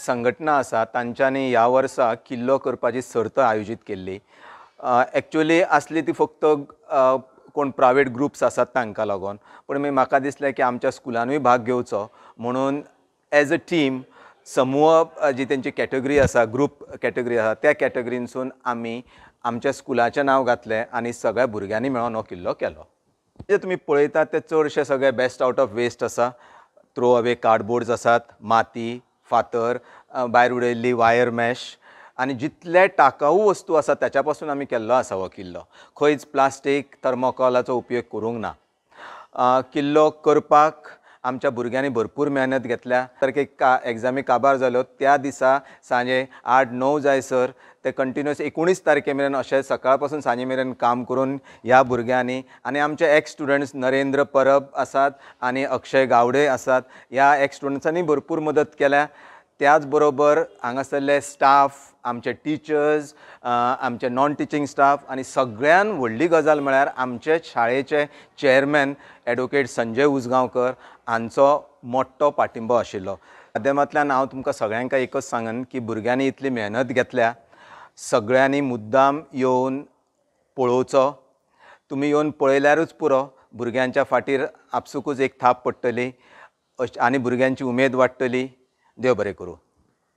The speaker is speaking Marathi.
संघटना आसा तांच्यांनी ह्या वर्सा किल्लो करपाची सर्त आयोजीत केल्ली। एक्चुअली आसली ती फक्त कोण प्रायवेट ग्रुप्स आसात तांकां लागून, पण म्हाका दिसलें की आमच्या स्कुलानूय भाग घेवचो म्हणून एज अ टीम समूह जी तेंची कॅटेगरी आसा, ग्रूप कॅटेगरी आसा, त्या कॅटेगरीनसून आमी आमच्या स्कुलाचें नांव घातलें आनी सगळ्या भुरग्यांनी मेळोन हो किल्लो केलो। जे तुमी पळयतात ते चडशे सगळे बेस्ट आउट ऑफ वेस्ट आसा। थ्रो अवे कार्डबोर्ड्स आसात, माती, फातर, भायर उडयल्ली वायर मॅश आनी जितले टाकाऊ वस्तू आसा त्याच्या पासून आमी केल्लो आसा हो किल्लो। खंयच प्लास्टीक, थर्मोकॉलाचो उपयोग करूंक ना। किल्लो करपाक आमच्या भुरग्यांनी भरपूर मेहनत घेतल्या। तारखेक एग्जामी काबार जाल्यो त्या दिसा सांजे 8-9 जायसर ते कंटिन्युअस 19 तारखे मेरेन अशें सकाळ पासून सांजे मेरेन काम करून ह्या भुरग्यांनी आनी आमचे एक्स स्टुडंट्स नरेंद्र परब आसात आनी अक्षय गावडे आसात, ह्या एक्स स्टुडंट्सांनी भरपूर मदत केल्या। त्याच बरोबर हांगासरले स्टाफ, आमचे टिचर्स, आमचे नॉन टिचींग स्टाफ आनी सगळ्यान व्हडली गजाल म्हळ्यार आमचे शाळेचे चेअरमॅन एडवोकेट संजय उसगांवकर हांचो मोठो पाठिंबो आशिल्लो। माध्यमांतल्यान हांव तुमकां सगळ्यांक एकच सांगन की भुरग्यांनी इतली मेहनत घेतल्या, सगळ्यांनी मुद्दाम येवन पळोवचो। तुमी येवन पळयल्यारूच पुरो, भुरग्यांच्या फाटीर आपसूकच एक थाप पडटली आनी भुरग्यांची उमेद वाडटली। देव बरें करूं।